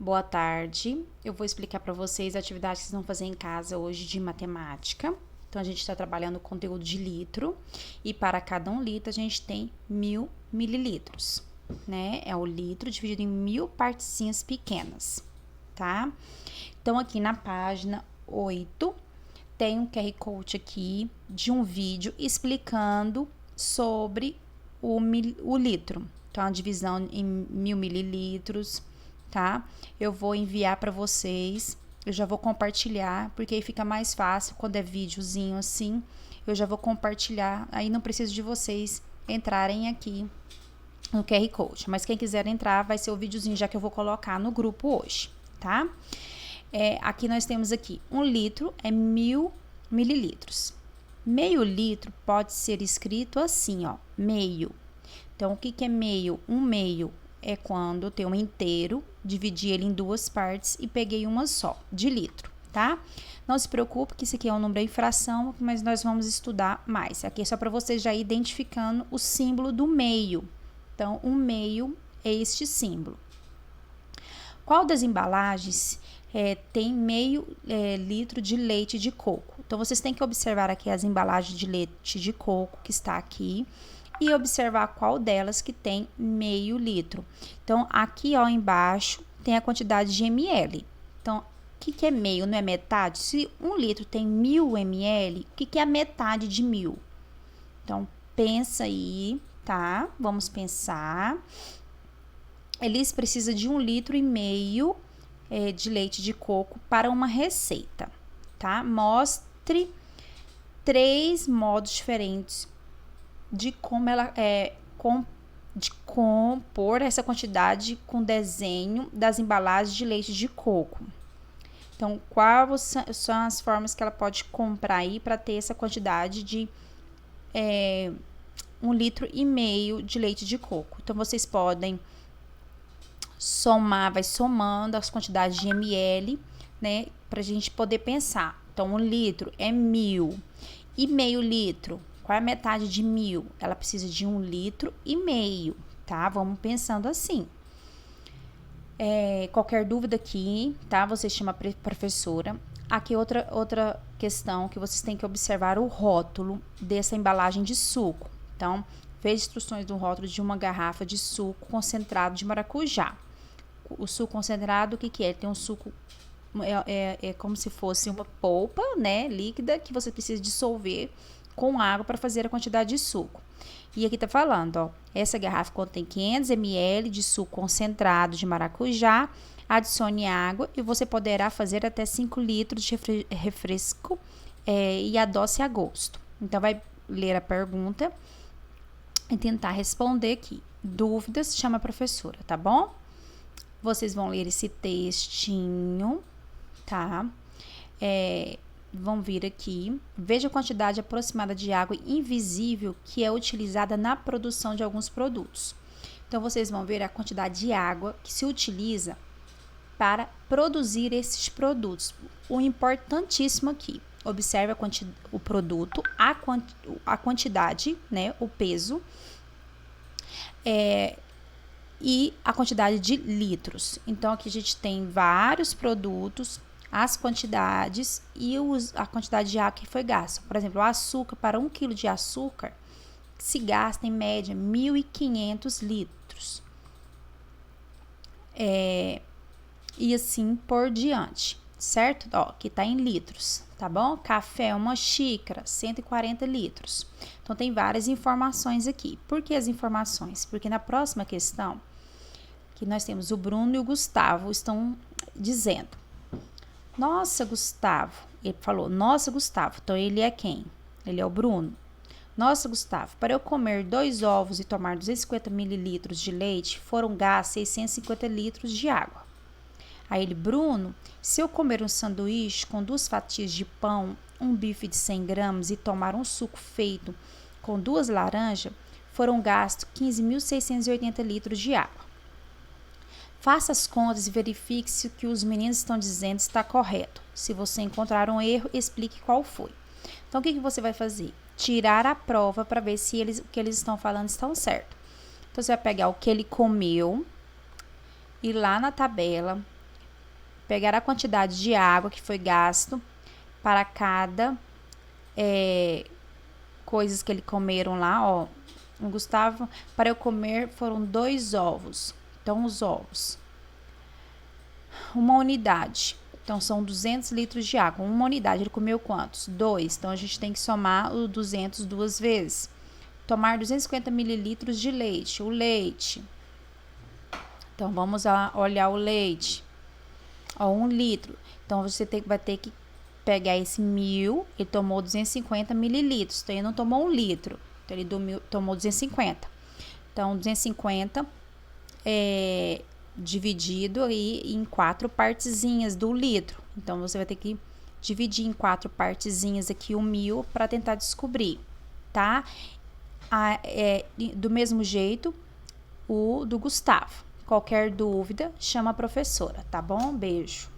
Boa tarde. Eu vou explicar para vocês a atividade que vocês vão fazer em casa hoje de matemática. Então, a gente está trabalhando o conteúdo de litro e para cada 1 litro a gente tem 1000 mililitros, né? É o litro dividido em 1000 partezinhas pequenas, tá? Então, aqui na página 8 tem um QR Code aqui de um vídeo explicando sobre o litro. Então, a divisão em 1000 mililitros, tá? Eu vou enviar para vocês, eu já vou compartilhar, porque aí fica mais fácil quando é videozinho assim, eu já vou compartilhar, aí não preciso de vocês entrarem aqui no QR Code, mas quem quiser entrar vai ser o videozinho já que eu vou colocar no grupo hoje, tá? Aqui nós temos aqui, 1 litro é 1000 mililitros. Meio litro pode ser escrito assim, ó, meio. Então, o que é meio? Um meio é quando eu tenho um inteiro, dividi ele em 2 partes e peguei uma só, de litro, tá? Não se preocupe que isso aqui é um número em fração, mas nós vamos estudar mais. Aqui é só para vocês já identificando o símbolo do meio. Então, um meio é este símbolo. Qual das embalagens tem meio litro de leite de coco? Então, vocês têm que observar aqui as embalagens de leite de coco que está aqui e observar qual delas que tem meio litro. Então, aqui ó, embaixo tem a quantidade de ml. Então, o que é meio? Não é metade? Se 1 litro tem 1000 ml, o que é a metade de 1000? Então, pensa aí, tá? Vamos pensar. Eles precisam de 1,5 litro de leite de coco para uma receita, tá? Mostre 3 modos diferentes de como ela de compor essa quantidade com desenho das embalagens de leite de coco. Então, quais são as formas que ela pode comprar aí para ter essa quantidade de 1,5 litro de leite de coco? Então, vocês podem somar, vai somando as quantidades de ml, né, para a gente poder pensar. Então, 1 litro é 1000 e meio litro. Qual é a metade de 1000? Ela precisa de 1,5 litro, tá? Vamos pensando assim. Qualquer dúvida aqui, tá? Você chama a professora. Aqui outra questão que vocês têm que observar o rótulo dessa embalagem de suco. Então, veja instruções do rótulo de uma garrafa de suco concentrado de maracujá. O suco concentrado, o que é? Tem um suco, é como se fosse uma polpa, né, líquida, que você precisa dissolver com água para fazer a quantidade de suco. E aqui tá falando, ó, essa garrafa contém 500 ml de suco concentrado de maracujá, adicione água e você poderá fazer até 5 litros de refresco e adoce a gosto. Então, vai ler a pergunta e tentar responder aqui. Dúvidas, chama a professora, tá bom? Vocês vão ler esse textinho, tá? Vão vir aqui, veja a quantidade aproximada de água invisível que é utilizada na produção de alguns produtos. Então, vocês vão ver a quantidade de água que se utiliza para produzir esses produtos. O importantíssimo aqui, observe o produto, a quantidade, né, o peso, e a quantidade de litros. Então, aqui a gente tem vários produtos, as quantidades e a quantidade de água que foi gasta. Por exemplo, o açúcar, para 1 quilo de açúcar, se gasta em média 1.500 litros. E assim por diante, certo? Ó, aqui tá em litros, tá bom? Café, uma xícara, 140 litros. Então, tem várias informações aqui. Por que as informações? Porque na próxima questão, que nós temos o Bruno e o Gustavo, estão dizendo: nossa, Gustavo, ele falou, nossa, Gustavo, então ele é quem? Ele é o Bruno. Nossa, Gustavo, para eu comer 2 ovos e tomar 250 mililitros de leite, foram gastos 650 litros de água. Aí ele, Bruno, se eu comer um sanduíche com 2 fatias de pão, um bife de 100 gramas e tomar um suco feito com 2 laranjas, foram gastos 15.680 litros de água. Faça as contas e verifique se o que os meninos estão dizendo está correto. Se você encontrar um erro, explique qual foi. Então, o que você vai fazer? Tirar a prova para ver se o que eles estão falando estão certo. Então, você vai pegar o que ele comeu, ir lá na tabela, pegar a quantidade de água que foi gasto para cada coisas que eles comeram lá, ó. O Gustavo, para eu comer, foram 2 ovos. Então, os ovos. Uma unidade. Então, são 200 litros de água. Uma unidade, ele comeu quantos? 2. Então, a gente tem que somar o 200 2 vezes. Tomar 250 mililitros de leite. O leite. Então, vamos olhar o leite. Ó, 1 litro. Então, você vai ter que pegar esse 1.000. Ele tomou 250 mililitros. Então, ele não tomou 1 litro. Então, ele tomou 250. Então, 250 dividido aí em 4 partezinhas do litro. Então, você vai ter que dividir em 4 partezinhas aqui o 1.000 para tentar descobrir, tá? Do mesmo jeito, o do Gustavo. Qualquer dúvida, chama a professora, tá bom? Beijo.